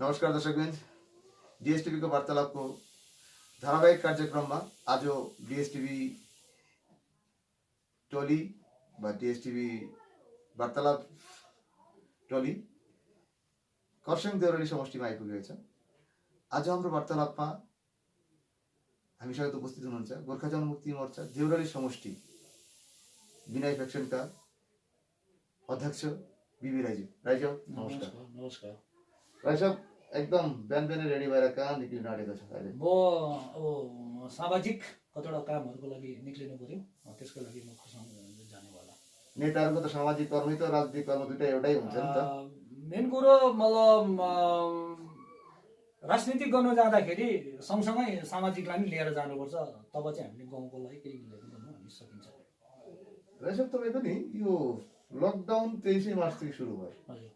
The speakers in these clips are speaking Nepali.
नमस्कार दर्शकवृन्द, डीएसटीवी को वार्तालापको धारावाहिक कार्यक्रममा आज डीएसटीवी टोली वा डीएसटीवी वार्तालाप टोली खरसाङ देउराली समष्टिमा आइपुगेको छ। आज हाम्रो वार्तालापमा हामीसँग उपस्थित हुनुहुन्छ गोर्खा जनमुक्ति मोर्चा देउराली समष्टि विनय फेक्सनका अध्यक्ष बिबी राईजी। राईजी नमस्कार। नमस्कार। राई साहब एकदम बिहान बिहानै रेडी भएर कहाँ निक्लिन आँटेको छ अहिले? म अब सामाजिक कतिवटा कामहरूको लागि निक्लिनु पर्यो, त्यसको लागि म खरसाङ जानेवाला। नेताहरूको त सामाजिक कर्मै त राजनीतिक कर्म दुइटा एउटै हुन्छ नि त। मेन कुरो मतलब राजनीति गर्नु जाँदाखेरि सँगसँगै सामाजिकलाई पनि लिएर जानुपर्छ, तब चाहिँ हामीले गाउँको लागि केही गर्नु हामी सकिन्छ। राई साहब तपाईँको नि यो लकडाउन 23 मार्चदेखि सुरु भयो। हजुर,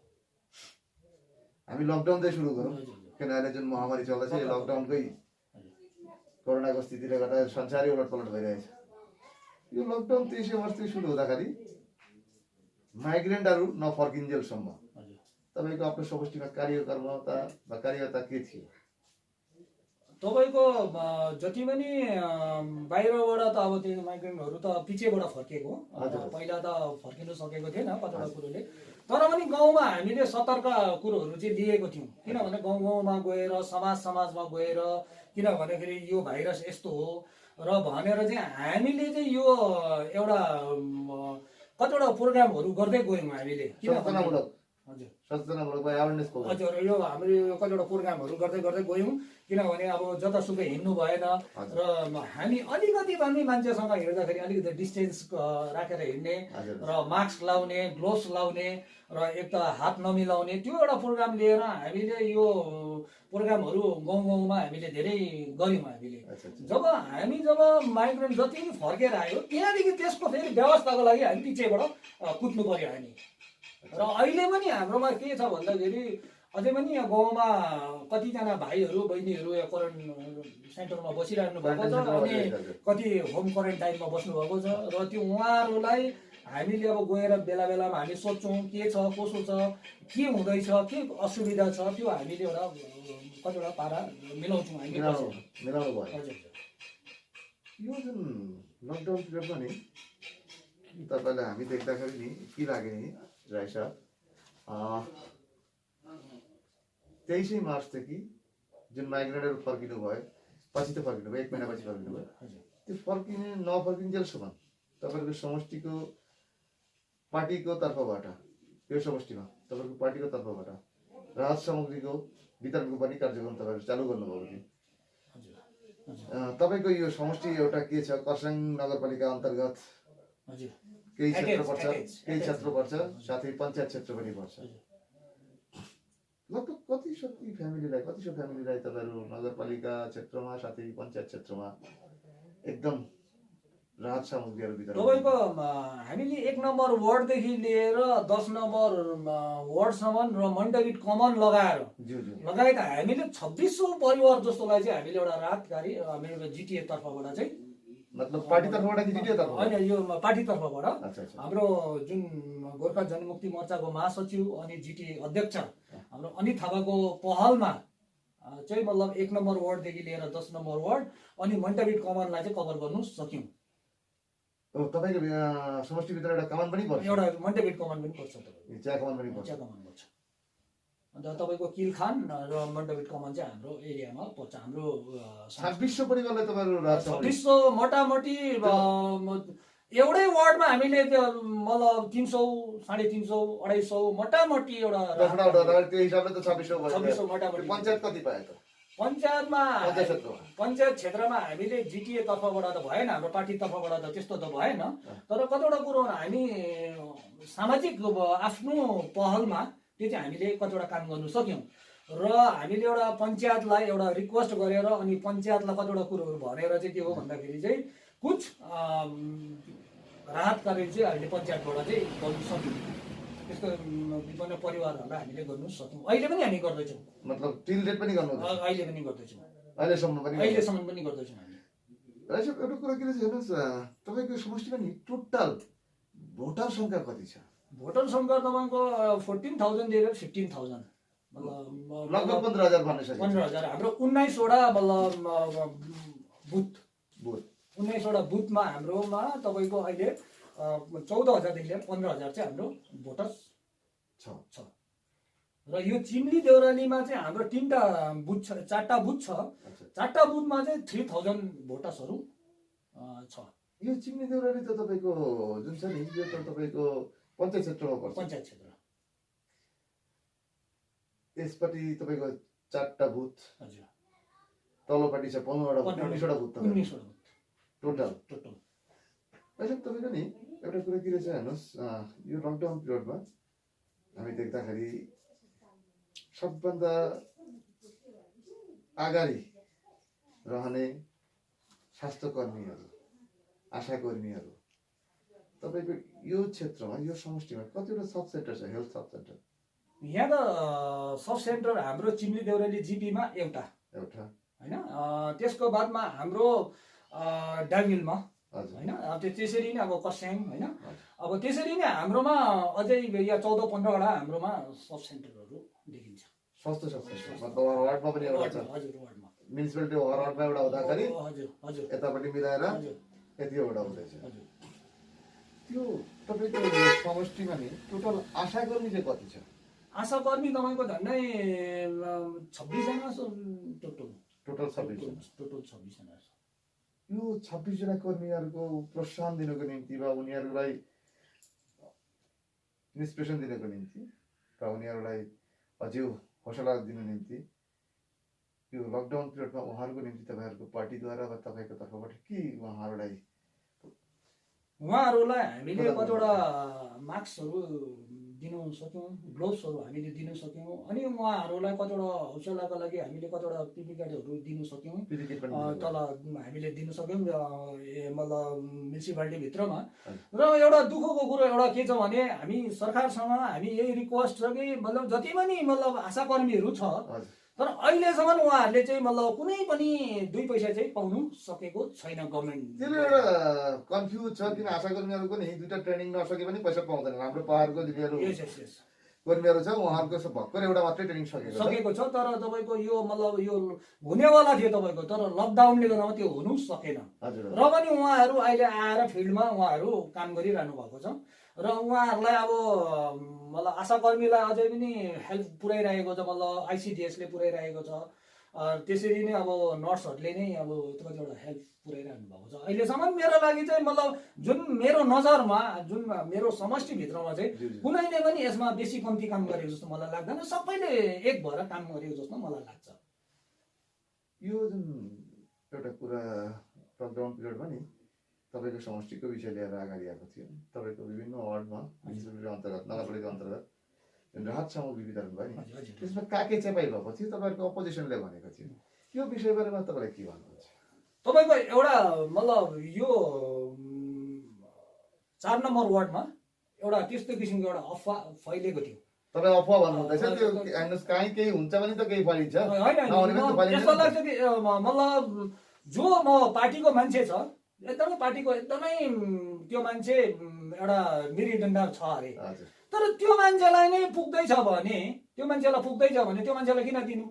हामी लकडाउनदेखि सुरु गरौँ किन अहिले जुन महामारी चल्दैछ यो लकडाउनकै कोरोनाको स्थितिले गर्दा संसारै उलटपलट भइरहेछ। यो लकडाउन 23 मार्चदेखि सुरु हुँदाखेरि माइग्रेन्टहरू नफर्किन्जेलसम्म तपाईँको आफ्नो समष्टिमा कार्यकर्ता के थियो? तपाईँको जति पनि बाहिरबाट त अब त्यो माइग्रेन्टहरू त पिछेबाट फर्केको, पहिला त फर्किनु सकेको थिएन कतिवटा कुरोले, तर पनि गाउँमा हामीले सतर्क कुरोहरू चाहिँ लिएको थियौँ। किनभने गाउँ गाउँमा गएर समाजमा गएर किनभनेखेरि यो भाइरस यस्तो हो र भनेर चाहिँ हामीले चाहिँ यो एउटा कतिवटा प्रोग्रामहरू गर्दै गयौँ हामीले। हजुर, सचेतनामूलक अवेरनेस प्रोग्राम। हजुर, यो हामीले यो कतिवटा प्रोग्रामहरू गर्दै गयौँ। किनभने अब जतासुकै हिँड्नु भएन र हामी अलिकति भए पनि मान्छेसँग हिँड्दाखेरि अलिकति डिस्टेन्स राखेर हिँड्ने र मास्क लाउने, ग्लोभ्स लाउने र एक त हात नमिलाउने, त्यो एउटा प्रोग्राम लिएर हामीले यो प्रोग्रामहरू गाउँ गाउँमा हामीले धेरै गऱ्यौँ हामीले। जब माइग्रेन्ट जति पनि फर्केर आयो त्यहाँदेखि त्यसको फेरि व्यवस्थाको लागि हामी पिछेबाट कुद्नु पर्यो हामी। र अहिले पनि हाम्रोमा के छ भन्दाखेरि अझै पनि यहाँ गाउँमा कतिजना भाइहरू बहिनीहरू क्वारेन्टाइन सेन्टरमा बसिरहनु भएको छ, अनि कति होम क्वारेन्टाइनमा बस्नुभएको छ। र त्यो उहाँहरूलाई हामीले अब गएर बेला बेलामा हामी सोध्छौँ के छ कसो छ, के हुँदैछ, के असुविधा छ, त्यो हामीले एउटा कतिवटा पारा मिलाउँछौँ हामी। मिलाउनु भयो। हजुर, यो जुन लकडाउन पिरियडमा नि तपाईँलाई हामी देख्दाखेरि नि के लाग्यो नि राई साहब, 23 मार्चदेखि जुन माइग्रेन्टहरू फर्किनु भयो, पछि त फर्किनु भयो, 1 महिनापछि फर्किनु भयो, त्यो नफर्किन्जेलसम्म तपाईँको समष्टिको पार्टीको तर्फबाट यो समष्टिमा तपाईँको पार्टीको तर्फबाट राहत सामग्रीको वितरणको पनि कार्यक्रम तपाईँहरू चालु गर्नुभएको थियो। तपाईँको यो समष्टि एउटा के छ, खरसाङ नगरपालिका अन्तर्गत केही क्षेत्र पर्छ, साथै पञ्चायत क्षेत्र पनि पर्छ। लगभग कतिसो फ्यामिलीलाई तपाईँहरू नगरपालिका क्षेत्रमा साथै पञ्चायत क्षेत्रमा एकदम राहत सामग्रीहरू वितरण? तपाईँको हामीले 1 नम्बर वार्डदेखि लिएर 10 नम्बर वार्डसम्म र मण्डपिट कमन लगाएर लगायत हामीले 2600 परिवार जस्तोलाई चाहिँ हामीले एउटा राहतकारी हामीले जिटिए तर्फबाट चाहिँ, मतलब पार्टी तर्फबाट कि जिटिए तर्फबाट? होइन, यो पार्टी तर्फबाट हाम्रो जुन गोर्खा जनमुक्ति मोर्चाको महासचिव अनि जिटिए अध्यक्ष हाम्रो अनित थापाको पहलमा चाहिँ मतलब 1 नम्बर वार्डदेखि लिएर 10 नम्बर वार्ड अनि मण्डपिट कमनलाई चाहिँ कभर गर्नु सक्यौँ। तपाईँको समष्टिभित्र एउटा कमान पनि पर्छ? एउटा मण्डपिट कमान पनि पर्छ, तपाईँको चिया कमान पनि पर्छ। चिया कमान पर्छ। अन्त तपाईँको किलखान र मण्डपिट कमान चाहिँ हाम्रो एरियामा पर्छ। हाम्रो 2600 परिवारलाई तपाईँहरू राहत 2600 मोटामोटी एउटै वार्डमा हामीले त्यो मतलब 300, 350, 250 मोटामोटी एउटा त्यो हिसाबले त 2600 मोटामोटी। पञ्चायत कति पायो त? पञ्चायत क्षेत्रमा हामीले जिटिए तर्फबाट त भएन, हाम्रो पार्टी तर्फबाट त त्यस्तो त भएन, तर कतिवटा कुरो हामी सामाजिक आफ्नो पहलमा त्यो चाहिँ हामीले कतिवटा काम गर्नु सक्यौँ। र हामीले एउटा पञ्चायतलाई एउटा रिक्वेस्ट गरेर अनि पञ्चायतलाई कतिवटा कुरोहरू भनेर चाहिँ के हो भन्दाखेरि चाहिँ कुछ राहत कार्य चाहिँ हामीले पञ्चायतबाट चाहिँ गर्नु सक्यौँ। त्यस्तो विभिन्न परिवारहरूलाई हामीले गर्नु सक्यौँ। अहिले पनि हामी गर्दैछौँ, मतलब टिल डेट पनि गर्नु? अहिले पनि गर्दैछौँ, अहिलेसम्म पनि गर्दैछौँ हामी। एउटा कुरा के रहेछ हेर्नुहोस्, तपाईँको समष्टिमा नि टोटल भोटर सङ्ख्या कति छ? भोटर सङ्ख्या तपाईँको 14,000 लिएर 15,000 लगभग 15,000 भन्ने सकिन्छ 15,000 हाम्रो 19वटा बुथ बुथ 19वटा बुथमा हाम्रोमा तपाईँको अहिले 14,000 देखि लिएर 15,000 चाहिँ हाम्रो भोटर्स छ र यो चिम्ली देउरालीमा चाहिँ हाम्रो 3टा बुथ छ 4टा बुथ छ 4टा बुथमा चाहिँ 3,000 भोटर्सहरू छ यो चिम्नी देउराली त तपाईँको जुन छ नि यो त तपाईँको पञ्चायत क्षेत्रमा पर्छ पञ्चायत क्षेत्र यसपट्टि तपाईँको 4टा बुथ हजुर तल्लोपट्टि छ 15वटा बुथ 19वटा बुथ 19वटा बुथ टोटल अहिले तपाईँको नि एउटा कुरा के रहेछ हेर्नुहोस् यो लकडाउन पिरियडमा हामी देख्दाखेरि सबभन्दा अगाडि रहने स्वास्थ्यकर्मीहरू आशाकर्मीहरू तपाईँको यो क्षेत्रमा यो समष्टिमा कतिवटा सब सेन्टर छ हेल्थ सब सेन्टर यहाँ त सब सेन्टर हाम्रो चिम्ली देउराली जिपीमा एउटा होइन त्यसको बादमा हाम्रो डाङ्गिलमा होइन त्यसरी नै अब कस्याङ होइन अब त्यसरी नै हाम्रोमा अझै यहाँ 14-15वटा हाम्रोमा सब सेन्टरहरू देखिन्छ स्वास्थ्य सब सेन्टर मतलब वार्डमा पनि एउटा छ हजुर वार्डमा म्युनिसिपालिटी वार्डमा एउटा हुँदाखेरि हजुर हजुर यतापट्टि मिलाएर यतिवटा हुँदैछ त्यो तपाईँको यो समष्टिमा नि टोटल आशाकर्मी चाहिँ कति छ आशाकर्मी तपाईँको झन्डै 26 जना टोटल 26 जना छ यो 26 जना कर्मीहरूको प्रोत्साहन दिनको निम्ति वा उनीहरूलाई इन्सपिरेसन दिनको निम्ति र उनीहरूलाई अझै हौसला दिनको निम्ति यो लकडाउन पिरियडमा उहाँहरूको निम्ति तपाईँहरूको पार्टीद्वारा वा तपाईँको तर्फबाट के उहाँहरूलाई हामीले कतिवटा मास्कहरू दिनु सक्यौँ ग्लोभ्सहरू हामीले दिन सक्यौँ अनि उहाँहरूलाई कतिवटा हौसलाको लागि हामीले कतिवटा पिपी किटहरू दिन सक्यौँ तल हामीले दिन सक्यौँ मतलब म्युनिसिपालिटीभित्रमा र एउटा दुःखको कुरो एउटा के छ भने हामी सरकारसँग हामी यही रिक्वेस्ट छ कि मतलब जति पनि मतलब आशाकर्मीहरू छ तर अहिलेसम्म उहाँहरूले चाहिँ मतलब कुनै पनि 2 पैसा चाहिँ पाउनु सकेको छैन गभर्मेन्ट त्यसले एउटा कन्फ्युज छ किन आशाकर्मीहरूको नि 2टा ट्रेनिङ नसके पनि पैसा पाउँदैन हाम्रो पहाडको जिल्लाहरू कर्मीहरू छ उहाँहरूको भर्खर एउटा मात्रै ट्रेनिङ सकेको छ तर तपाईँको यो मतलब यो हुनेवाला थियो तपाईँको तर लकडाउनले गर्दा त्यो हुनु सकेन र पनि उहाँहरू अहिले आएर फिल्डमा उहाँहरू काम गरिरहनु भएको छ र उहाँहरूलाई अब मतलब आशाकर्मीलाई अझै पनि हेल्प पुर्याइरहेको छ मतलब आइसिडिएसले पुर्याइरहेको छ त्यसरी नै अब नर्सहरूले नै अब कतिवटा हेल्प पुर्याइरहनु भएको छ अहिलेसम्म मेरो लागि चाहिँ मतलब जुन मेरो नजरमा जुन मेरो समष्टिभित्रमा चाहिँ कुनैले पनि यसमा बेसी कम्ती काम गरेको जस्तो मलाई लाग्दैन सबैले एक भएर काम गरेको जस्तो मलाई लाग्छ यो जुन एउटा कुरा लकडाउन पिरियडमा नि तपाईँको समष्टिको विषय लिएर अगाडि आएको थियो तपाईँको विभिन्न वार्डमा म्युनिसिपालिटी अन्तर्गत नगरपालिका अन्तर्गत जुन राहत सामग्री वितरण भयो नि त्यसमा काके चेपाइ भएको थियो तपाईँहरूको अपोजिसनले भनेको थियो यो विषय बारेमा तपाईँलाई के भन्नुहुन्छ तपाईँको एउटा मतलब यो 4 नम्बर वार्डमा एउटा त्यस्तो किसिमको एउटा अफवाह फैलिएको थियो तपाईँ अफवाह भन्नुहुँदैछ त्यो हेर्नुहोस् कहीँ केही हुन्छ भने त केही फैलिन्छ यस्तो लाग्छ कि मतलब जो म पार्टीको मान्छे छ एकदमै पार्टीको एकदमै त्यो मान्छे एउटा मेरुदण्ड छ अरे तर त्यो मान्छेलाई नै पुग्दैछ भने त्यो मान्छेलाई किन दिनु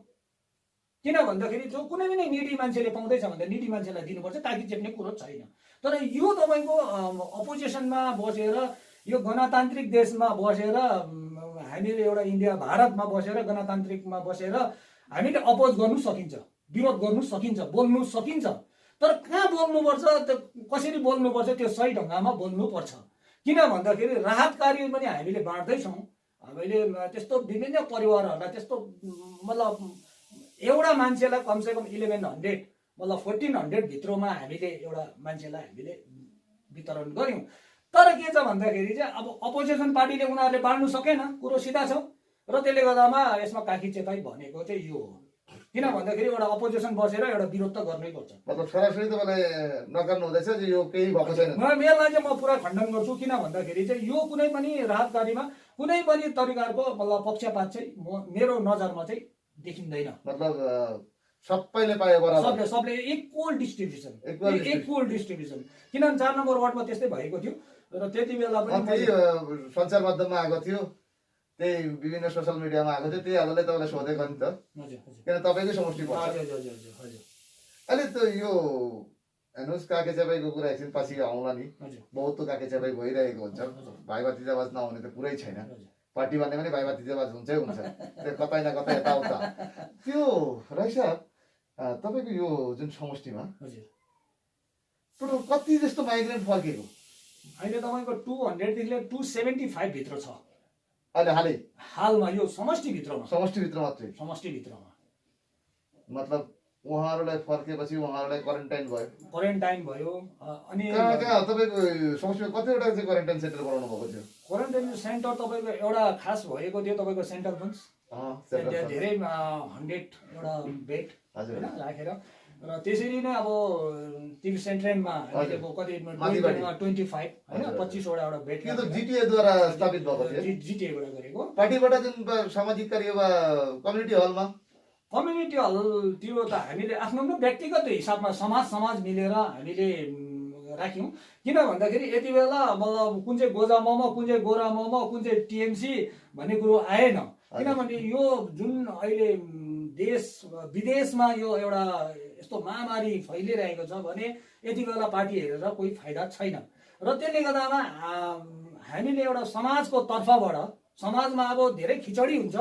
किन भन्दाखेरि जो कुनै पनि निडी मान्छेले पाउँदैछ भने निडी मान्छेलाई दिनुपर्छ ताकि चेप्ने कुरो छैन तर यो तपाईँको अपोजिसनमा बसेर यो गणतान्त्रिक देशमा बसेर हामीले एउटा इन्डिया भारतमा बसेर गणतान्त्रिकमा बसेर हामीले अपोज गर्नु सकिन्छ विरोध गर्नु सकिन्छ बोल्नु सकिन्छ तर कहाँ बोल्नुपर्छ कसरी बोल्नुपर्छ त्यो सही ढङ्गमा बोल्नुपर्छ किन भन्दाखेरि राहत कार्य पनि हामीले बाँड्दैछौँ हामीले त्यस्तो विभिन्न परिवारहरूलाई त्यस्तो मतलब एउटा मान्छेलाई कमसेकम 1100 मतलब 1400 भित्रमा हामीले एउटा मान्छेलाई हामीले वितरण गर्यौँ तर के छ भन्दाखेरि चाहिँ अब अपोजिसन पार्टीले उनीहरूले बाँड्नु सकेन कुरो सिधा छ र त्यसले गर्दामा यसमा काखी चेपाई भनेको चाहिँ यो हो किन भन्दाखेरि एउटा अपोजिसन बसेर एउटा विरोध त गर्नै पर्छ मतलब सरासरी तपाईँले नगर्नु हुँदैछ जे यो केही भएको छैन मेललाई चाहिँ म पुरा खण्डन गर्छु किन भन्दाखेरि चाहिँ यो कुनै पनि राहत कार्यमा कुनै पनि तरिकाको मतलब पक्षपात चाहिँ मेरो नजरमा चाहिँ देखिँदैन मतलब सबैले पाए बराबर सबले इक्वल डिस्ट्रिब्युसन किनभने 4 नम्बर वार्डमा त्यस्तै भएको थियो र त्यति बेला पनि सञ्चार माध्यममा आएको थियो त्यही विभिन्न सोसियल मिडियामा आएको थियो, त्यही आधारले तपाईँलाई सोधेको नि त, हजुर हजुर किन तपाईँकै समष्टि पर्छ। हजुर हजुर हजुर हजुर अहिले त यो हेर्नुहोस् काके च्यापाईको कुरा एकछिन पछि आउँला नि, हजुर बहुत काके च्यापाई भइरहेको हुन्छ, भाइ भतिजावाज नहुने त कुरै छैन, पार्टी भन्ने पनि भाइ भतिजावाज हुन्छै हुन्छ, त्यो कतै न कतै यताउता। त्यो राई साहब तपाईँको यो जुन समष्टिमा हजुर टोटल कति जस्तो माइग्रेन्ट फर्केको अहिले तपाईँको 200 देखि 275 भित्र छ अहिले हालै हालमा, यो समष्टिभित्रमा समष्टिभित्र मात्रै? समष्टिभित्रमा मतलब उहाँहरूलाई फर्केपछि उहाँहरूलाई क्वारेन्टाइन भयो? क्वारेन्टाइन भयो। अनि कहाँ कहाँ तपाईँको समष्टिमा कतिवटा चाहिँ क्वारेन्टाइन सेन्टर बनाउनु भएको थियो? क्वारेन्टाइन सेन्टर तपाईँको एउटा खास भएको थियो तपाईँको सेन्ट्रल बन्स, सेन्टर धेरै 100 एउटा बेड हजुर होइन राखेर, र त्यसरी नै अब टिभी सेन्ट्रेनमा हामीले अब कति 25 होइन 25 वटा एउटा बेड यो त जिटिएद्वारा स्थापित भएको थियो, जिटिएबाट गरेको। पार्टीबाट जुन सामाजिक कार्य वा कम्युनिटी हलमा कम्युनिटी हल त्यो त हामीले आफ्नो आफ्नो व्यक्तिगत हिसाबमा समाज मिलेर हामीले राख्यौँ। किन भन्दाखेरि यति बेला मतलब कुन चाहिँ गोजा मोमो, कुन चाहिँ गोरा मोमो, कुन चाहिँ टिएमसी भन्ने कुरो आएन। किनभने यो जुन अहिले देश विदेशमा यो एउटा यस्तो महामारी फैलिरहेको छ भने यति बेला पार्टी हेरेर कोही फाइदा छैन, र त्यसले गर्दामा हामीले एउटा समाजको तर्फबाट, समाजमा अब धेरै खिचडी हुन्छ,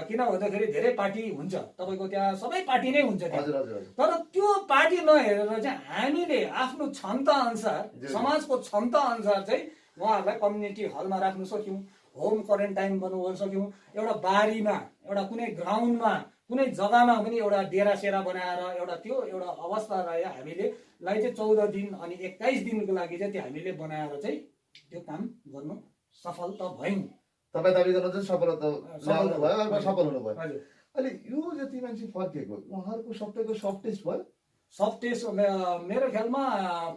किन भन्दाखेरि धेरै पार्टी हुन्छ तपाईँको, त्यहाँ सबै पार्टी नै हुन्छ त्यहाँ, तर त्यो पार्टी नहेरेर चाहिँ हामीले आफ्नो क्षमता अनुसार, समाजको क्षमता अनुसार चाहिँ उहाँहरूलाई कम्युनिटी हलमा राख्न सक्यौँ, होम क्वारेन्टाइन बनाउन सक्यौँ, एउटा बारीमा, एउटा कुनै ग्राउन्डमा, कुनै जग्गामा पनि एउटा डेरा सेरा बनाएर एउटा त्यो एउटा अवस्था रह्यो हामीले लाई चाहिँ 14 दिन अनि 21 दिनको लागि चाहिँ त्यो हामीले बनाएर चाहिँ त्यो काम गर्नु सफल त भयौँ। तपाईँ दाबी गर्नु चाहिँ सफल भयो, अर्को सफल हुनुभयो। हजुर अहिले यो जति मान्छे फर्केको उहाँहरूको सबैको सब टेस्ट भयो? सब टेस्ट मेरो ख्यालमा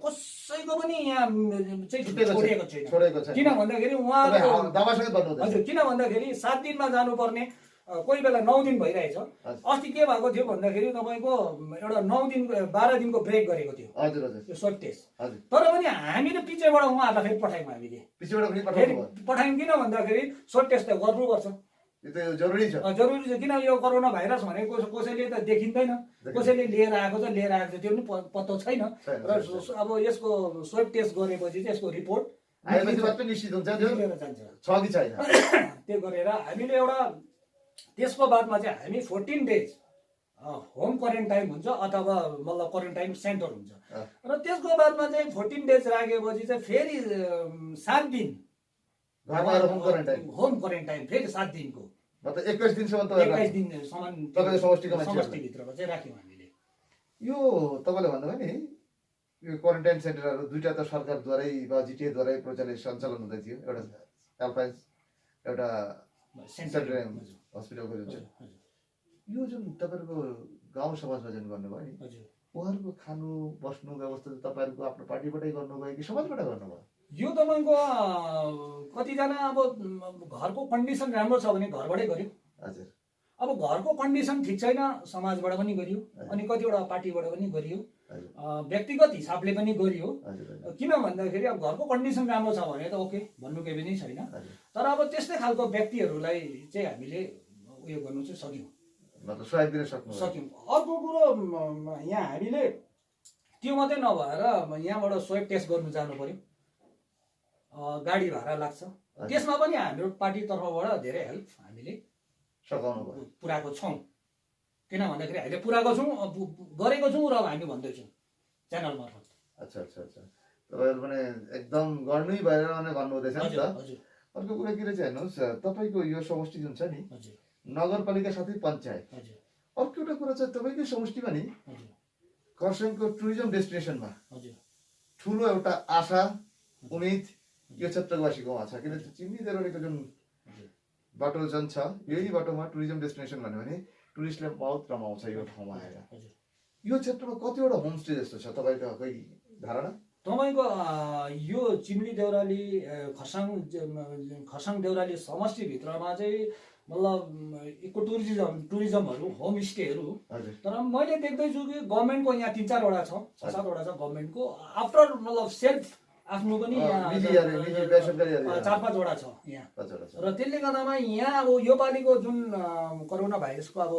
कसैको पनि यहाँ चाहिँ छोडिएको छैन। किन भन्दाखेरि उहाँको दावासमेत भन्नुहुँदैछ। हजुर, किन भन्दाखेरि 7 दिनमा जानुपर्ने कोही बेला 9 दिन भइरहेछ। अस्ति के भएको थियो भन्दाखेरि तपाईँको एउटा 9 दिन 12 दिनको ब्रेक गरेको थियो। हजुर हजुर त्यो सर्ट टेस्ट। हजुर, तर पनि हामीले पिछेबाट उहाँहरूलाई फेरि पठायौँ, हामीले पिछेबाट पनि फेरि पठाउनु भयो। पठायौँ। किन भन्दाखेरि सर्ट टेस्ट त गर्नुपर्छ, यो त जरुरी छ। जरुरी छ। किन यो कोरोना भाइरस भनेको कसैले त देखिँदैन, कसैले लिएर आएको छ त्यो पनि पत्तो छैन। र अब यसको स्वेब टेस्ट गरेपछि चाहिँ यसको रिपोर्ट आएपछि मात्रै निश्चित हुन्छ त्यो लिएर जान्छ छ कि छैन। त्यो गरेर हामीले एउटा त्यसको बादमा चाहिँ हामी 14 डेज होम क्वारेन्टाइन हुन्छ अथवा मतलब क्वारेन्टाइन सेन्टर हुन्छ, र त्यसको बादमा चाहिँ 14 डेज राखेपछि चाहिँ फेरि 7 दिन घरमा आएर होम क्वारेन्टाइन फेरि 7 दिनको, मतलब 21 दिनसम्म 21 दिनसम्म तपाईँको समष्टिको मान्छे समष्टिभित्रमा चाहिँ राख्यौँ हामीले। यो तपाईँले भन्नुभयो नि यो क्वारेन्टाइन सेन्टरहरू दुईटा त सरकारद्वारै वा जिटिएद्वारै प्रचलित सञ्चालन हुँदै थियो, एउटा एल्पाइन्स एउटा सेन्ट्रल हस्पिटलको जुन चाहिँ यो जुन तपाईँहरूको गाउँ समाजमा जुन गर्नुभयो नि उहाँहरूको खानु बस्नु व्यवस्था चाहिँ तपाईँहरूको आफ्नो पार्टीबाटै गर्नुभयो कि समाजबाट गर्नुभयो? यो तपाईँको कतिजना अब घरको कन्डिसन राम्रो छ भने घरबाटै गर्यो। हजुर, अब घरको कन्डिसन ठिक छैन समाजबाट पनि गरियो, अनि कतिवटा पार्टीबाट पनि गरियो, व्यक्तिगत हिसाबले पनि गरियो। किन भन्दाखेरि अब घरको कन्डिसन राम्रो छ भने त ओके भन्नु केही पनि छैन, तर अब त्यस्तै खालको व्यक्तिहरूलाई चाहिँ हामीले उयो गर्नु चाहिँ सक्यौँ, मतलब सहयोग दिन सक्यौँ। अर्को कुरो यहाँ हामीले त्यो मात्रै नभएर यहाँबाट स्वेब टेस्ट गर्नु जानु पर्यो, गाडी भाडा लाग्छ, त्यसमा पनि हाम्रो पार्टी तर्फबाट धेरै हेल्प हामीले पुऱ्याएको छौँ। किन भन्दाखेरि हामीले पुऱ्याएको छौँ, गरेको छौँ र हामी भन्दैछौँ च्यानल मार्फत। अच्छा अच्छा अच्छा, तपाईँहरू पनि एकदम गर्नै भएर भन्नुहुँदैछ नि त। अर्को कुरा के रहेछ हेर्नुहोस्, तपाईँको यो समष्टि जुन छ नि नगरपालिका साथै पञ्चायत, अर्को एउटा कुरा चाहिँ तपाईँकै समष्टिमा नि खरसाङको टुरिज्म डेस्टिनेसनमा ठुलो एउटा आशा उम्मेद यो क्षेत्रवासी गाउँमा छ, किन चिम्नी देउरालीको जुन बाटो जुन छ यही बाटोमा टुरिज्म डेस्टिनेसन भन्यो भने टुरिस्टले बहुत रमाउँछ यो ठाउँमा आएर। यो क्षेत्रमा कतिवटा होमस्टे जस्तो छ तपाईँको कोही धारणा? तपाईँको यो चिम्ली देउराली खरसाङ देउराली समष्टिभित्रमा चाहिँ मतलब इको टुरिज्महरू होमस्टेहरू, तर मैले देख्दैछु कि गभर्मेन्टको यहाँ 3-4 वटा छ, 6-7 वटा छ गभर्मेन्टको। आफ्टर मतलब सेल्फ आफ्नो पनि निजी बेसरकारी अरे 4-5 वटा छ यहाँ। अच्छा अच्छा र त्यसले गर्दामा यहाँ अब यो पालिको जुन कोरोना भाइरसको अब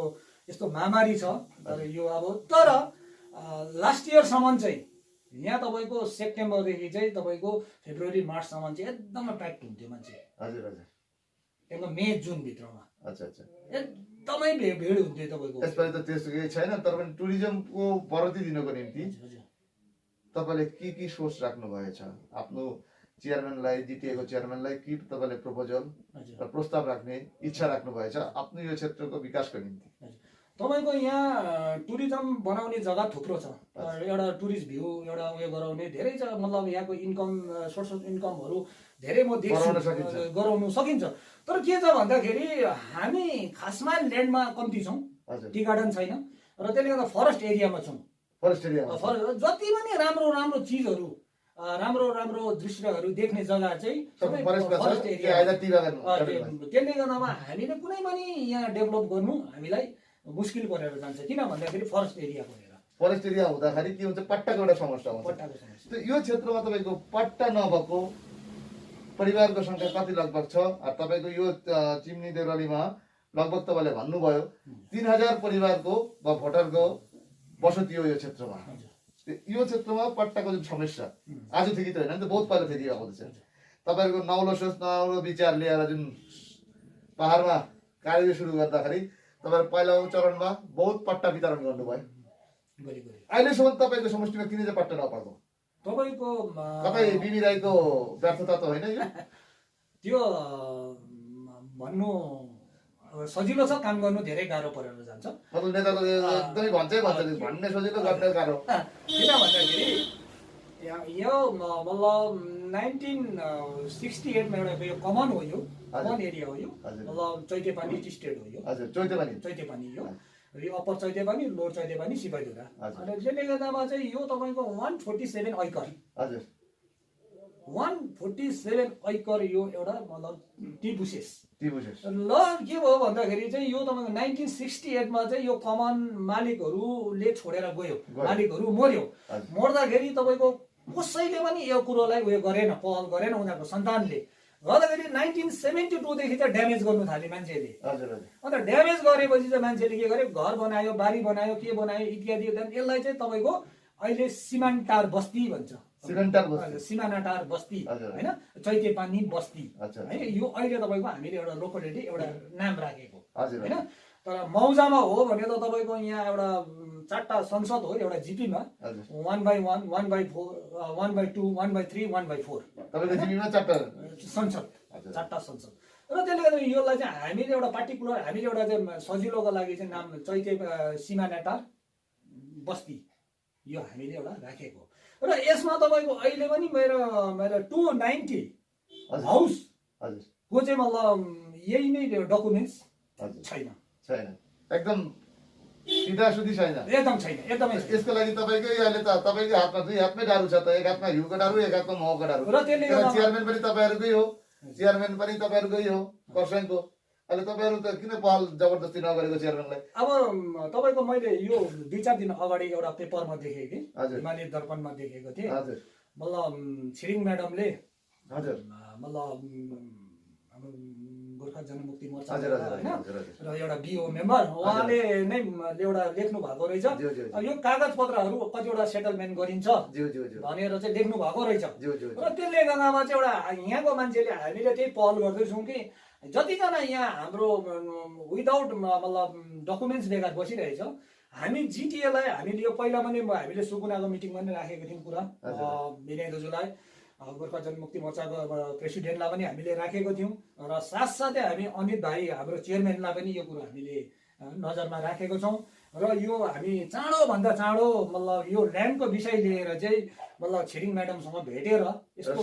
यस्तो महामारी छ, तर यो अब तर लास्ट इयरसम्म चाहिँ यहाँ तपाईँको सेप्टेम्बरदेखि चाहिँ तपाईँको फेब्रुअरी मार्चसम्म चाहिँ एकदमै प्याक्ड हुन्थ्यो मान्छे। हजुर हजुर एकदम मे जुन भित्रमा अच्छा अच्छा एकदमै भिड हुन्थ्यो तपाईँको। यसपालि त त्यस्तो केही छैन, तर पनि टुरिज्मको बढोत्तरी दिनको निम्ति तपाईँले के सोच राख्नु भएछ? आफ्नो चेयरम्यानलाई, जिटिएको चेयरम्यानलाई के तपाईँले प्रपोजल र प्रस्ताव राख्ने इच्छा राख्नु भएछ आफ्नो यो क्षेत्रको विकासको निम्ति? तपाईँको यहाँ टुरिज्म बनाउने जग्गा थुप्रो छ। एउटा टुरिस्ट भ्यू एउटा उयो गराउने धेरै छ, मतलब यहाँको इन्कम सोर्स अफ इन्कमहरू धेरै म देख्छु गराउनु सकिन्छ। तर के छ भन्दाखेरि हामी खासमा ल्यान्डमा कम्ती छौँ, टी गार्डन छैन, र त्यसले गर्दा फरेस्ट एरियामा छौँ। फरेस्ट एरिया जति पनि राम्रो राम्रो चिजहरू, राम्रो राम्रो दृश्यहरू देख्ने जग्गा चाहिँ फरेस्ट एरिया। त्यसले गर्दामा हामीले कुनै पनि यहाँ डेभलप गर्नु हामीलाई मुस्किल परेर जान्छ, किन भन्दाखेरि फरेस्ट एरिया परेर। फरेस्ट एरिया हुँदाखेरि के हुन्छ, पट्टाको एउटा समस्या हुन्छ। पट्टाको समस्या यो क्षेत्रमा तपाईँको पट्टा नभएको परिवारको संख्या कति लगभग छ? तपाईँको यो चिम्नी देउरालीमा लगभग तपाईँले भन्नुभयो 3000 परिवारको वा भोटरको बसोती हो यो क्षेत्रमा। यो क्षेत्रमा पट्टाको जुन समस्या आजदेखि त होइन नि त, बहुत पहिलादेखि आउँदैछ। तपाईँको नौलो सोच नौलो विचार लिएर जुन पहाडमा कार्य सुरु गर्दाखेरि तपाईँहरू पहिलो चरणमा बहुत पट्टा वितरण गर्नुभयो। अहिलेसम्म तपाईँको समष्टिमा किन चाहिँ पट्टा नपाएको? तपाईँको कतै बिबी राईको व्यर्थता त होइन यो? त्यो भन्नु सजिलो छ, काम गर्नु धेरै गाह्रो परेर जान्छ। मतलब नेता त एकदमै भन्छै भन्छ, भन्ने सजिलो गर्ने गाह्रो। किन भन्दाखेरि यो मतलब 1968 मा एउटा यो कमन हो, यो कमन एरिया हो, यो मतलब चैतेपानी टी स्टेट हो यो। हजुर चैतेपानी यो अप्पर चैतेपानी, लोवर चैतेपानी, सिपाहीधुरा। अनि त्यसले गर्दामा चाहिँ यो तपाईँको 147 ऐकर। हजुर 147 ऐकर यो एउटा मतलब टी बुसेस। ल के भयो भन्दाखेरि चाहिँ यो तपाईँको 1968 मा चाहिँ यो कमन मालिकहरूले छोडेर गयो, मालिकहरू मर्यो। मर्दाखेरि तपाईँको कसैले पनि यो कुरोलाई उयो गरेन, पहल गरेन उनीहरूको सन्तानले। गर्दाखेरि 1972 देखि चाहिँ ड्यामेज गर्नु थाल्यो मान्छेले। अन्त ड्यामेज गरेपछि चाहिँ मान्छेले के गर्यो, घर बनायो, बारी बनायो, के बनायो इत्यादि। यसलाई चाहिँ तपाईँको अहिले सिमानटार बस्ती भन्छ, सिमानाटार बस्ती होइन, चैतेपानी बस्ती है। यो अहिले तपाईँको हामीले एउटा लोकलिटी एउटा नाम राखेको होइन। तर मौजामा हो भने त तपाईँको यहाँ एउटा 4टा संसद हो एउटा जिपीमा, 1/1, 1/4, 1/2, 1/3, 1/4 संसद, 4टा संसद। र त्यसले गर्दा यसलाई चाहिँ हामीले एउटा पार्टिकुलर हामीले एउटा चाहिँ सजिलोको लागि चाहिँ नाम सिमानाटार बस्ती यो हामीले एउटा राखेको। र यसमा तपाईँको अहिले पनि मेरो 290 हाउस को चाहिँ मतलब यही नै डकुमेन्ट्स छैन, एकदम सिधासुधी छैन, एकदम छैन, एकदमै। यसको लागि तपाईँकै अहिले त तपाईँकै हातमा दुई हातमै डारु छ त, एक हातमा घिउको डारु, एक हातमा महको डारु। र त्यसले गर्दा चेयरम्यान पनि तपाईँहरूकै हो, चेयरम्यान पनि तपाईँहरूकै हो खरसाङको। अहिले तपाईँहरू त किन पहल जबरजस्ती नगरेको चेयरम्यानलाई? अब तपाईँको मैले यो 2-4 दिन अगाडि एउटा पेपरमा देखेको थिएँ, हिमालय दर्पणमा देखेको थिएँ। मतलब छिरिङ म्याडमले मतलब गोर्खा जनमुक्ति मोर्चा होइन र एउटा बिओ मेम्बर उहाँले नै एउटा लेख्नु भएको रहेछ, यो कागज पत्रहरू कतिवटा सेटलमेन्ट गरिन्छ भनेर चाहिँ लेख्नु भएको रहेछ। र त्यसले गर्दामा चाहिँ एउटा यहाँको मान्छेले हामीले त्यही पहल गर्दैछौँ कि जतिजना यहाँ हाम्रो विदाउट मतलब डकुमेन्ट्स बेगर बसिरहेछ, हामी जिटिएलाई हामीले यो पहिला पनि हामीले सुकुनाको मिटिङमा पनि राखेको थियौँ कुरा, विनय दाजुलाई गोर्खा जनमुक्ति मोर्चाको प्रेसिडेन्टलाई पनि हामीले राखेको थियौँ। र साथसाथै हामी अनित भाइ हाम्रो चेयरम्यानलाई पनि यो कुरो हामीले नजरमा राखेको छौँ। र यो हामी चाँडोभन्दा चाँडो मतलब यो ल्यान्डको विषय लिएर चाहिँ मतलब छिरिङ म्याडमसँग भेटेर यसको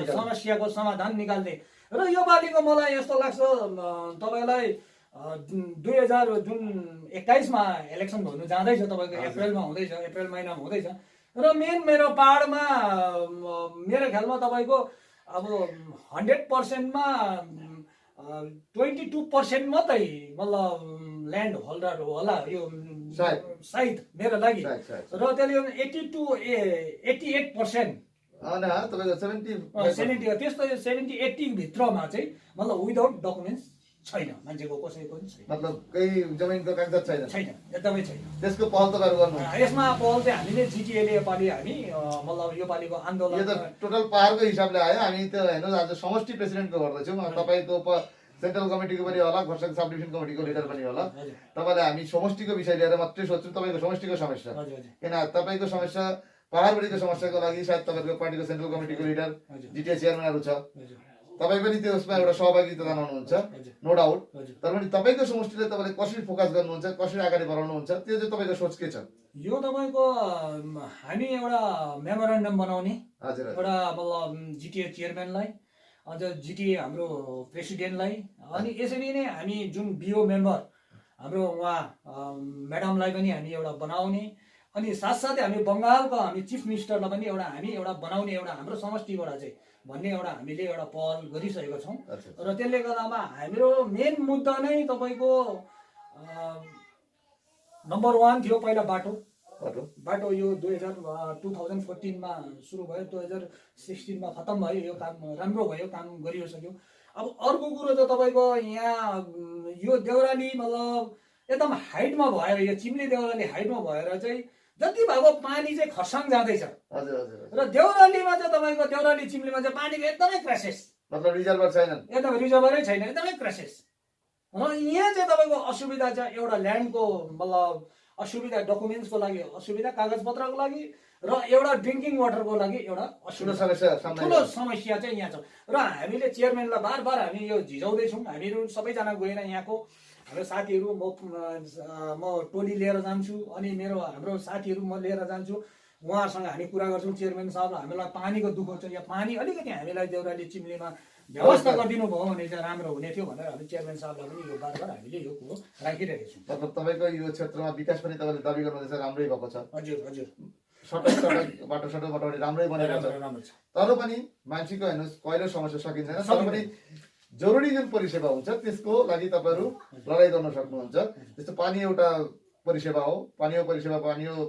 समस्याको समाधान निकाल्ने। र यो पालिको मलाई यस्तो लाग्छ तपाईँलाई 2021 मा इलेक्सन हुनु जाँदैछ, तपाईँको अप्रिलमा हुँदैछ, अप्रिल महिनामा हुँदैछ। र मेन मेरो पहाडमा मेरो ख्यालमा तपाईँको अब 100% मा 22% मात्रै मतलब ल्यान्ड होल्डर होला यो सायद मेरो लागि। र त्यसले 88% तपाईँको 70 70 त्यस्तो 70-80 भित्रमा चाहिँ मतलब विदाउट डकुमेन्ट्स छैन मान्छेको कसैको पनि छैन मतलब केही जमिनको कागजात छैन छैन एकदमै छैन त्यसको पहल तपाईँहरू गर्नुहुन्छ यसमा पहल चाहिँ हामीले जिटिएले योपालि हामी मतलब योपालिको यो आन्दोलन त टोटल पहाडको हिसाबले आयो हामी त हेर्नुहोस् आज समष्टि प्रेसिडेन्टको गर्दैछौँ तपाईँको सेन्ट्रल कमिटीको पनि होला खरसाङ सब डिभिजन कमिटीको लिडर पनि होला तपाईँलाई हामी समष्टिको विषय लिएर मात्रै सोध्छौँ तपाईँको समष्टिको समस्या किन तपाईँको समस्या पहाडबढीको समस्याको लागि सायद तपाईँको पार्टीको सेन्ट्रल कमिटीको लिडर जिटिए चेयरम्यानहरू छ तपाईँ पनि त्यो उसमा एउटा सहभागिता जनाउनुहुन्छ नो डाउट तर पनि तपाईँको समष्टिले तपाईँले कसरी फोकस गर्नुहुन्छ कसरी अगाडि बढाउनुहुन्छ त्यो चाहिँ तपाईँको सोच के छ यो तपाईँको हामी एउटा मेमोरेन्डम बनाउने हजुर एउटा मतलब जिटिए चेयरम्यानलाई अझ जिटिए हाम्रो प्रेसिडेन्टलाई अनि यसरी नै हामी जुन बिओ मेम्बर हाम्रो उहाँ म्याडमलाई पनि हामी एउटा बनाउने अनि साथसाथै हामी बङ्गालको हामी चिफ मिनिस्टरलाई पनि एउटा हामी एउटा बनाउने एउटा हाम्रो समष्टिबाट चाहिँ भन्ने एउटा हामीले एउटा पहल गरिसकेका छौँ र त्यसले गर्दामा हाम्रो मेन मुद्दा नै तपाईँको नम्बर 1 थियो पहिला बाटो यो 2014मा सुरु भयो 2016मा खत्तम भयो यो काम राम्रो भयो काम गरिसक्यो अब अर्को कुरो त तपाईँको यहाँ यो देउराली मतलब एकदम हाइटमा भएर यो चिम्ली देउराली हाइटमा भएर चाहिँ जति भएको पानी चाहिँ खरसाङ जाँदैछ र देउरालीमा चाहिँ तपाईँको देउराली चिम्लीमा चाहिँ पानीको एकदमै क्राइसिस मतलब रिजर्भर छैनन् एकदम रिजर्भरै छैन एकदमै क्राइसिस र यहाँ चाहिँ तपाईँको असुविधा चाहिँ एउटा ल्यान्डको मतलब असुविधा डकुमेन्ट्सको लागि असुविधा कागजपत्रको लागि र एउटा ड्रिङ्किङ वाटरको लागि एउटा ठुलो समस्या चाहिँ यहाँ छ र हामीले चेयरम्यानलाई बार बार हामी यो झिझाउँदैछौँ हामीहरू सबैजना गएर यहाँको हाम्रो साथीहरू म टोली लिएर जान्छु अनि हाम्रो साथीहरू म लिएर जान्छु उहाँहरूसँग हामी कुरा गर्छौँ चेयरम्यान साहब हामीलाई पानीको दुःख छ यहाँ पानी अलिकति हामीलाई देउराली चिम्लीमा व्यवस्था गरिदिनु भयो भने चाहिँ राम्रो हुने थियो भनेर हामी चेयरम्यान साहबलाई पनि यो बार बार हामीले यो कुरो राखिरहेको छौँ मतलब तपाईँको यो क्षेत्रमा विकास पनि तपाईँले दाबी गर्नुहुँदैछ राम्रै भएको छ हजुर हजुर बाटो राम्रै बनेको छ तर पनि मान्छेको हेर्नुहोस् पहिलो समस्या सकिँदैन तर पनि जरुरी जुन परिसेवा हुन्छ त्यसको लागि तपाईँहरू लडाइँ गर्न सक्नुहुन्छ जस्तो पानी एउटा परिसेवा हो पानी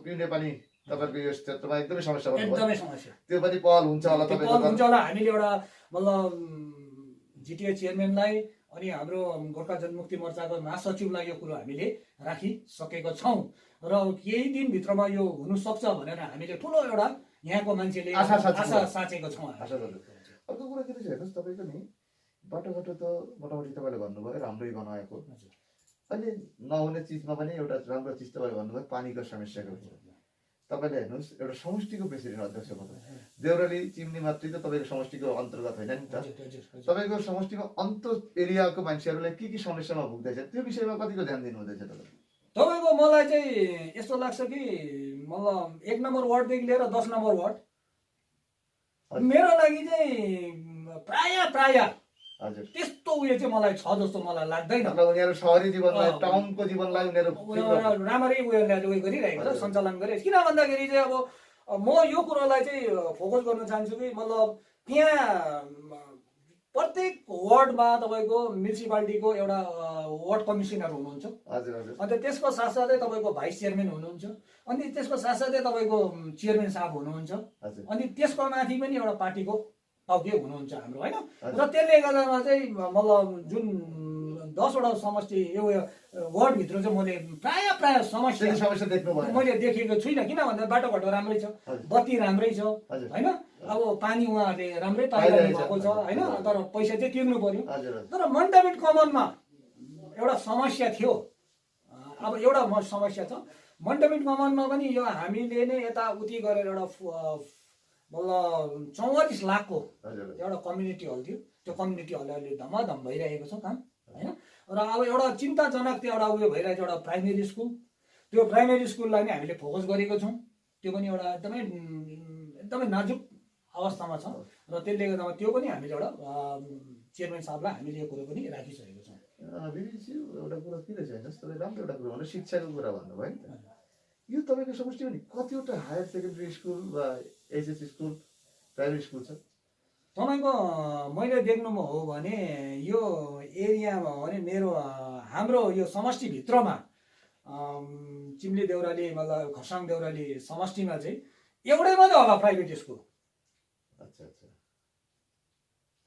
पिउने पानी तपाईँको यो क्षेत्रमा एकदमै समस्या एकदमै समस्या त्यो पनि पहल हुन्छ होला तपाईँको हामीले एउटा मतलब जिटिए चेयरम्यानलाई अनि हाम्रो गोर्खा जनमुक्ति मोर्चाको महासचिवलाई यो कुरो हामीले राखिसकेका छौँ र केही दिनभित्रमा यो हुन सक्छ भनेर हामीले ठुलो एउटा यहाँको मान्छेले आशा साचेको छौँ अर्को कुरा के चाहिँ हेर्नुहोस् तपाईँको नि बाटोघाटो त मोटामोटी तपाईँले भन्नुभयो राम्रै बनाएको अहिले नहुने चिजमा पनि एउटा राम्रो चिज तपाईँले भन्नुभयो पानीको समस्याको तपाईँले हेर्नुहोस् एउटा समष्टिको प्रेसिडेन्ट अध्यक्ष भन्नुभयो देउराली चिम्नी मात्रै त तपाईँको समष्टिको अन्तर्गत होइन नि त तपाईँको समष्टिमा अन्त एरियाको मान्छेहरूले के समस्यामा भुग्दैछ त्यो विषयमा कतिको ध्यान दिनुहुँदैछ तपाईँको मलाई चाहिँ यस्तो लाग्छ कि मतलब 1 नम्बर वार्डदेखि लिएर 10 नम्बर वार्ड मेरो लागि चाहिँ प्राय हजुर त्यस्तो उयो चाहिँ मलाई छ जस्तो मलाई लाग्दैन उनीहरू सहरी जीवनलाई टाउनको जीवनलाई उनीहरू राम्ररै उयो गरिरहेको छ सञ्चालन गरिरहेको किन भन्दाखेरि चाहिँ अब म यो कुरोलाई चाहिँ फोकस गर्न चाहन्छु कि मतलब त्यहाँ प्रत्येक वार्डमा तपाईँको म्युनिसिपालिटीको एउटा वार्ड कमिसनर हुनुहुन्छ अन्त त्यसको साथसाथै तपाईँको भाइस चेयरम्यान हुनुहुन्छ अनि त्यसको साथसाथै तपाईँको चेयरम्यान साहब हुनुहुन्छ अनि त्यसको माथि पनि एउटा पार्टीको टाउके हुनुहुन्छ हाम्रो होइन र त्यसले गर्दामा चाहिँ मतलब जुन 10वटा समष्टि यो वार्डभित्र चाहिँ मैले प्राय समस्या देख्नु मैले देखेको छुइनँ किन भन्दा बाटोघाटो राम्रै छ बत्ती राम्रै छ होइन अब पानी उहाँहरूले राम्रै पाइरहनु भएको छ होइन तर पैसा चाहिँ तिर्नु पर्यो तर मन्टामिट कमनमा एउटा समस्या थियो अब एउटा समस्या छ मन्टामिट कमनमा पनि यो हामीले नै यताउति गरेर एउटा मतलब 44 लाखको एउटा कम्युनिटी हल थियो त्यो कम्युनिटी हल अहिले धमाधम भइरहेको छ काम होइन र अब एउटा चिन्ताजनक त्यो एउटा उयो भइरहेको छ एउटा प्राइमेरी स्कुल त्यो प्राइमेरी स्कुललाई नै हामीले फोकस गरेको छौँ त्यो पनि एउटा एकदमै नाजुक अवस्थामा छ र त्यसले गर्दा त्यो पनि हामीले एउटा चेयरम्यान साहबलाई हामीले यो कुरो पनि राखिसकेको छौँ एउटा कुरा के रहेछ हेर्नुहोस् तपाईँ राम्रो एउटा कुरा भन्नु शिक्षाको कुरा भन्नुभयो नि त यो तपाईँको समष्टिमा नि कतिवटा हायर सेकेन्डरी स्कुल वा एचएस स्कुल प्राइमेरी स्कुल छ तपाईँको मैले देख्नुमा हो भने यो एरियामा हो भने मेरो हाम्रो यो समष्टिभित्रमा चिम्ली देउराली मतलब खरसाङ देउराली समष्टिमा चाहिँ एउटै मात्रै होला प्राइभेट स्कुल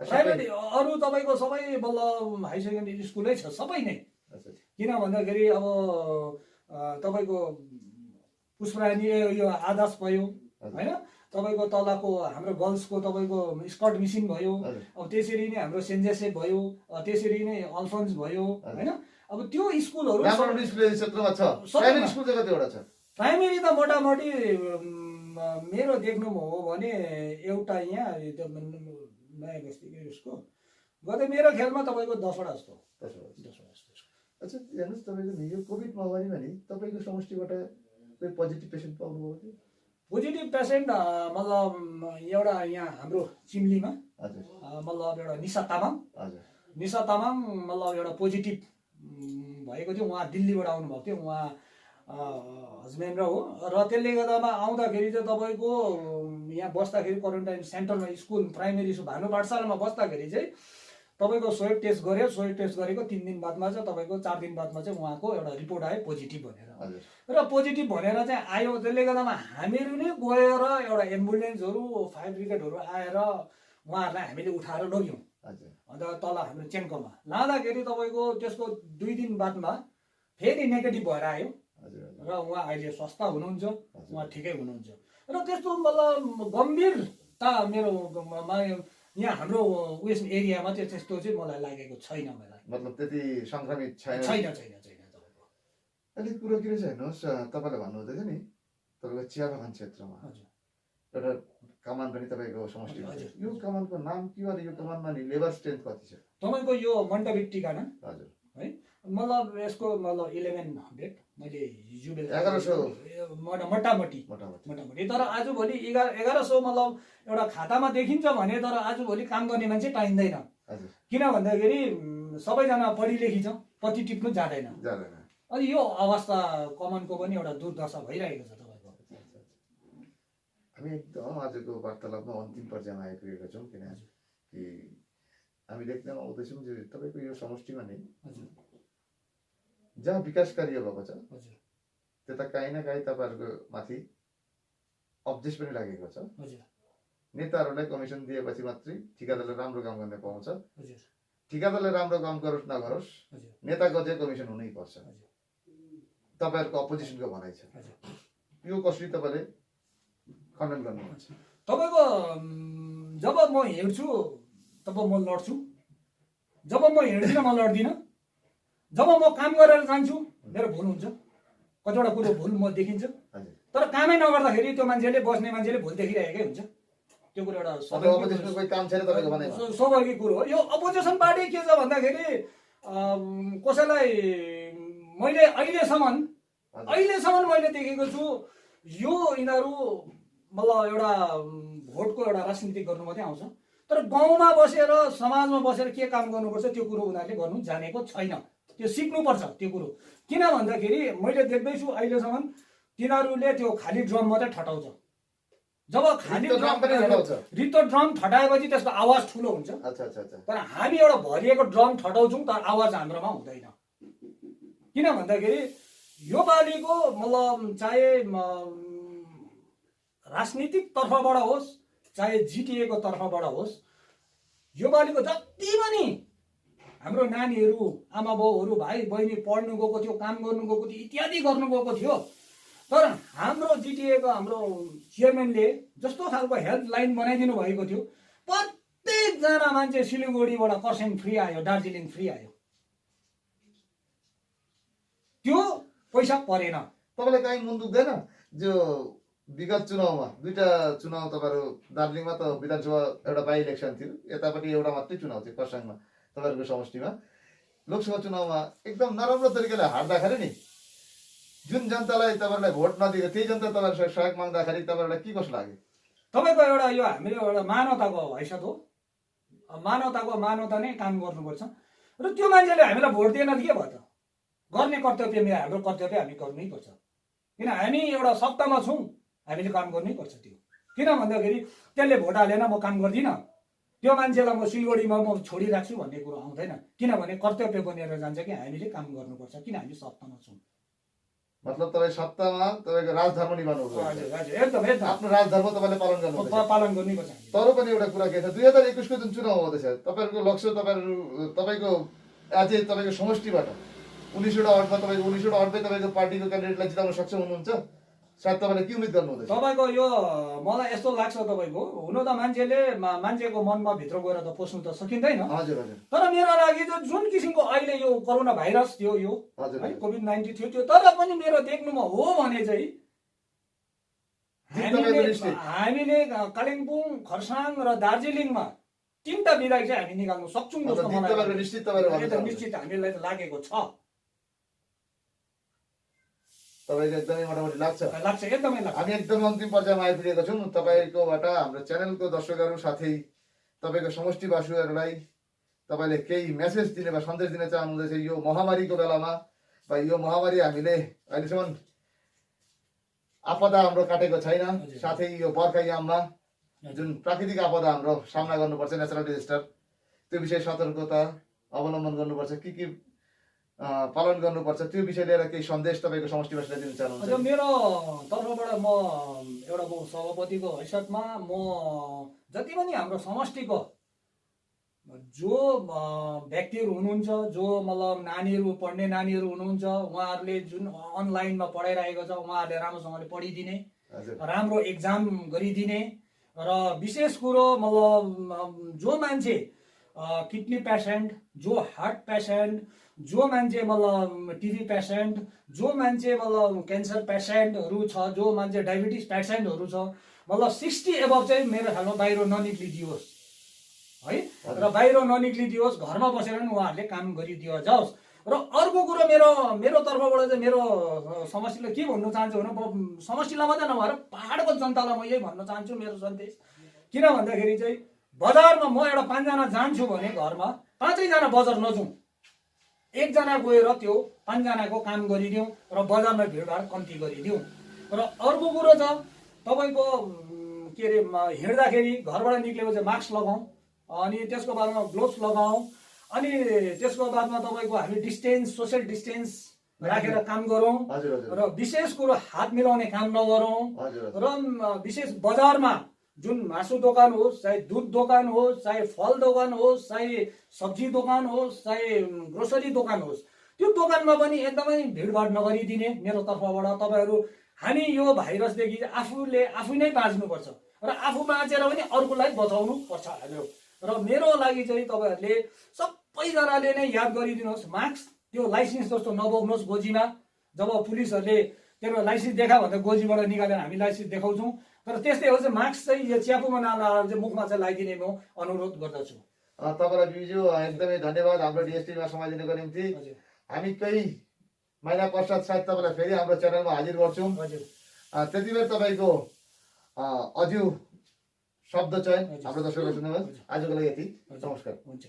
प्राइभेट अरू तपाईँको सबै बल्ल हाई सेकेन्डरी स्कुलै छ सबै नै। किन भन्दाखेरि अब तपाईँको पुष्परानी यो आदर्श भयो होइन, तपाईँको तलको हाम्रो गर्ल्सको तपाईँको स्कर्ट मिसिन भयो, अब त्यसरी नै हाम्रो सेन्ट जोसेफ भयो, त्यसरी नै अल्फन्स भयो होइन। अब त्यो स्कुलहरू प्राइमेरी त मोटामोटी मेरो देख्नुमा हो भने एउटा यहाँ नयाँ बस्तीको उसको गते मेरो ख्यालमा तपाईँको 10वटा जस्तो। अच्छा हेर्नुहोस्, तपाईँको यो कोभिड महामारीमा नि तपाईँको समष्टिबाट कोही पोजिटिभ पेसेन्ट पाउनुभयो थियो? पोजिटिभ पेसेन्ट मतलब एउटा यहाँ हाम्रो चिम्लीमा मतलब एउटा निशा तामाङ मतलब एउटा पोजिटिभ भएको थियो। उहाँ दिल्लीबाट आउनुभएको थियो, उहाँ हस्बेन्ड र हो। र त्यसले गर्दामा आउँदाखेरि चाहिँ तपाईँको यहाँ बस्दाखेरि क्वारेन्टाइन सेन्टरमा स्कुल प्राइमेरी भानु पाठशालामा बस्दाखेरि चाहिँ तपाईँको स्वेब टेस्ट गऱ्यो। स्वेब टेस्ट गरेको 3 दिन बादमा चाहिँ तपाईँको 4 दिन बादमा चाहिँ उहाँको एउटा रिपोर्ट आयो पोजिटिभ भनेर। र पोजिटिभ भनेर चाहिँ आयो। त्यसले गर्दामा हामीहरू नै गएर एउटा एम्बुलेन्सहरू फायर ब्रिगेडहरू आएर उहाँहरूलाई हामीले उठाएर लग्यौँ। अन्त तल हाम्रो चेन्कोमा लाँदाखेरि तपाईँको त्यसको 2 दिन बादमा फेरि नेगेटिभ भएर आयो र उहाँ अहिले स्वस्थ हुनुहुन्छ, उहाँ ठिकै हुनुहुन्छ। र त्यस्तो मतलब गम्भीरता मेरो यहाँ हाम्रो उयस एरियामा चाहिँ त्यस्तो चाहिँ मलाई लागेको छैन। मलाई मतलब त्यति संक्रमित छैन। तपाईँको अलिक कुरो के रहेछ हेर्नुहोस्, तपाईँले भन्नुहुँदैछ नि तपाईँको चिया बगान क्षेत्रमा एउटा कमान पनि तपाईँको समष्टि, यो कमानको नाम के हो र यो कमानमा नि लेबर स्ट्रेन्थ कति छ? तपाईँको यो मण्डबिट टिकाना हजुर है, मतलब यसको मतलब 11 बेड मैले 1100 मोटामोटी। तर आजभोलि 1100 मतलब एउटा खातामा देखिन्छ भने, तर आजभोलि काम गर्ने मान्छे पाइँदैन। किन भन्दाखेरि सबैजना पढी लेखी छ, पत्ती टिप्नु जाँदैन। अनि यो अवस्था कमानको पनि एउटा दुर्दशा भइरहेको छ तपाईँको। हामी एकदम आजको वार्तालापमा अन्तिम पर्यायमा आइपुगेका छौँ, किनकि हामी देख्न आउँदैछौँ जे तपाईँको यो समष्टिमा नै जहाँ विकास कार्य भएको छ त्यता काहीँ न काहीँ तपाईँहरूको माथि अब्जेक्ट पनि लागेको छ। नेताहरूलाई कमिसन दिएपछि मात्रै ठिकादारले राम्रो काम गर्ने पाउँछ। ठिकादारले राम्रो काम गरोस् नगरोस् नेताको चाहिँ कमिसन हुनै पर्छ, तपाईँहरूको अपोजिसनको भनाइ छ। यो कसरी तपाईँले खण्डन गर्नुहुन्छ? तपाईँको जब म हिँड्छु तब म लड्छु, जब म हिँड्दिनँ म लड्दिनँ। जब म काम गरेर जान्छु मेरो भुल हुन्छ, कतिवटा कुरो भुल म देखिन्छ। तर कामै नगर्दाखेरि त्यो मान्छेले बस्ने मान्छेले भुल देखिरहेकै हुन्छ। त्यो कुरो एउटा स्वाभाविक कुरो हो। यो अपोजिसन पार्टी के छ भन्दाखेरि कसैलाई मैले अहिलेसम्म मैले देखेको छु यो यिनीहरू मतलब एउटा भोटको एउटा राजनीति गर्नु मात्रै आउँछ, तर गाउँमा बसेर समाजमा बसेर के काम गर्नुपर्छ त्यो कुरो उनीहरूले गर्नु जानेको छैन। त्यो सिक्नुपर्छ त्यो कुरो। किन भन्दाखेरि मैले देख्दैछु अहिलेसम्म तिनीहरूले त्यो खाली ड्रम मात्रै ठटाउँछ। जब खाली रित्तो ड्रम ठटाएपछि त्यसको आवाज ठुलो हुन्छ। तर हामी एउटा भरिएको ड्रम ठटाउँछौँ तर आवाज हाम्रोमा हुँदैन। किन भन्दाखेरि यो पालिको मतलब चाहे राजनीतिक तर्फबाट होस् चाहे जिटिएको तर्फबाट होस्, यो पालिको जति पनि हाम्रो नानीहरू आमा बाउहरू भाइ बहिनी पढ्नु गएको थियो, काम गर्नु गएको थियो, इत्यादि गर्नु गएको थियो। तर हाम्रो जिटिएको हाम्रो चेयरम्यानले जस्तो खालको हेल्पलाइन बनाइदिनु भएको थियो, प्रत्येकजना मान्छे सिलगढीबाट खरसाङ फ्री आयो, दार्जिलिङ फ्री आयो। त्यो पैसा परेन। तपाईँलाई कहीँ मन दुख्दैन जो विगत चुनावमा दुईटा चुनाव तपाईँहरू दार्जिलिङमा त विधानसभा एउटा बाई इलेक्सन थियो, यतापट्टि एउटा मात्रै चुनाव थियो खरसाङमा तपाईँहरूको समष्टिमा, लोकसभा चुनावमा एकदम नराम्रो तरिकाले हार्दाखेरि नि जुन जनतालाई तपाईँहरूलाई भोट नदिएको त्यही जनता तपाईँहरू सहयोग माग्दाखेरि तपाईँहरूलाई के कस्तो लाग्यो? तपाईँको एउटा यो हाम्रो एउटा मानवताको हैसियत हो। मानवता नै काम गर्नुपर्छ। र त्यो मान्छेले हामीलाई भोट दिएन के भयो त? गर्ने कर्तव्य हाम्रो कर्तव्य हामी गर्नै पर्छ। किन हामी एउटा सत्तामा छौँ, हामीले काम गर्नै पर्छ त्यो। किन भन्दाखेरि त्यसले भोट हालेन म काम गर्दिनँ, त्यो मान्छेलाई म सिलगढीमा म छोडिराख्छु भन्ने कुरो आउँदैन। किनभने कर्तव्य बनेर जान्छ कि हामीले काम गर्नुपर्छ, किन हामी सत्तामा छौँ। मतलब तपाईँ सत्तामा तपाईँको राजधर्म निभाउनु हो। हजुर हजुर एकदम एकदम आफ्नो राजधर्म तपाईँले पालन गर्नुपर्छ। पालन गर्नुपर्छ हामीले। तर पनि एउटा कुरा के छ, 2021 को जुन चुनाव हुँदैछ, तपाईँहरूको लक्ष्य तपाईँको अझै तपाईँको समष्टिबाट 19वटा वार्डमा तपाईँको 19वटा वार्डमै तपाईँको पार्टीको क्यान्डिडेटलाई जिताउन सक्षम हुनुहुन्छ? सायद तपाईँले के उम्मिद गर्नुहुँदैछ? तपाईँको यो मलाई यस्तो लाग्छ, तपाईँको हुन त मान्छेको मनमा भित्र गएर त पस्नु त सकिँदैन। हजुर हजुर तर मेरो लागि चाहिँ जुन किसिमको अहिले यो कोरोना भाइरस थियो, यो हजुर है कोभिड-19 थियो, त्यो तर पनि मेरो देख्नुमा हो भने चाहिँ हामीले कालिम्पोङ, खरसाङ र दार्जिलिङमा 3टा विधायक चाहिँ हामी निकाल्न सक्छौँ जस्तो मलाई निश्चित निश्चित हामीलाई लागेको छ। तपाईँको एकदमै मोटामोटी लाग्छ। एकदमै लाग्छ। हामी एकदमै अन्तिम पर्यायमा आइपुगेका छौँ। तपाईँकोबाट हाम्रो च्यानलको दर्शकहरू साथै तपाईँको समष्टिवासीहरूलाई तपाईँले केही मेसेज दिने वा सन्देश दिन चाहनुहुँदैछ यो महामारीको बेलामा? वा यो महामारी हामीले अहिलेसम्म आपदा हाम्रो काटेको छैन, साथै यो बर्खा याममा जुन प्राकृतिक आपदा हाम्रो सामना गर्नुपर्छ, नेचुरल डिजास्टर, त्यो विषय सतर्कता अवलम्बन गर्नुपर्छ, के पालन गर्नुपर्छ, त्यो विषय लिएर केही सन्देश तपाईँको समष्टिवासीलाई दिन चाहनुहुन्छ? मेरो तर्फबाट म सभापतिको हैसियतमा म जति पनि हाम्रो समष्टिको जो व्यक्तिहरू हुनुहुन्छ, जो मतलब नानीहरू पढ्ने नानीहरू हुनुहुन्छ, उहाँहरूले जुन अनलाइनमा पढाइरहेको छ, उहाँहरूले राम्रोसँगले पढिदिने, राम्रो एक्जाम गरिदिने र विशेष कुरो मतलब जो मान्छे किडनी पेसेन्ट, जो हार्ट पेसेन्ट, जो मान्छे मतलब टिभी पेसेन्ट, जो मान्छे मतलब क्यान्सर पेसेन्टहरू छ, जो मान्छे डायबिटिज पेसेन्टहरू छ, मतलब 60 एबभ चाहिँ मेरो ख्यालमा बाहिर ननिक्लिदियोस् है, र बाहिर ननिक्लिदियोस्, घरमा बसेर पनि उहाँहरूले काम गरिदियो जाओस्। र अर्को कुरो मेरो तर्फबाट चाहिँ मेरो समष्टिलाई के भन्नु चाहन्छु भने, समष्टिलाई मात्रै नभएर पहाडको जनतालाई म यही भन्न चाहन्छु मेरो सन्देश। किन भन्दाखेरि चाहिँ बजारमा म एउटा 5 जना जान्छु भने घरमा 5 जना बजार नजाउँ, 1 जना गएर त्यो 5 जनाको काम गरिदिउँ र बजारमा भिडभाड कम्ती गरिदिउँ। र अर्को कुरो छ तपाईँको के अरे हिँड्दाखेरि घरबाट निक्लेपछि मास्क लगाउँ, अनि त्यसको बादमा ग्लोभ्स लगाउँ, अनि त्यसको बादमा तपाईँको हामी सोसियल डिस्टेन्स राखेर काम गरौँ, र विशेष कुरो हात मिलाउने काम नगरौँ, र विशेष बजारमा जुन मासु दोकान होस्, चाहे दुध दोकान होस्, चाहे फल दोकान होस्, चाहे सब्जी दोकान होस्, चाहे ग्रोसरी दोकान होस्, त्यो दोकानमा पनि एकदमै भिडभाड नगरिदिने मेरो तर्फबाट। तपाईँहरू हामी यो भाइरसदेखि आफू नै बाँच्नुपर्छ र आफू बाँचेर पनि अर्कोलाई बचाउनु पर्छ हाम्रो। र मेरो लागि चाहिँ तपाईँहरूले सबैजनाले नै याद गरिदिनुहोस्, मास्क त्यो लाइसेन्स जस्तो नबोक्नुहोस् गोजीमा। जब पुलिसहरूले त्यो लाइसेन्स देखा भन्दा गोजीबाट निकालेर हामी लाइसेन्स देखाउँछौँ, तर त्यस्तै हो चाहिँ मास्क चाहिँ यो च्यापुमा नलाएर चाहिँ मुखमा चाहिँ लगाइदिने म अनुरोध गर्दछु। तपाईँलाई बिजु एकदमै धन्यवाद हाम्रो डिएसटिभीमा समय दिनुको निम्ति। हामी केही महिना पश्चात सायद तपाईँलाई फेरि हाम्रो च्यानलमा हाजिर गर्छौँ। त्यति बेर तपाईँको अझै शब्द चयन हाम्रो दर्शकलाई सुन्नुहोस्। आजको लागि यति, नमस्कार। हुन्छ।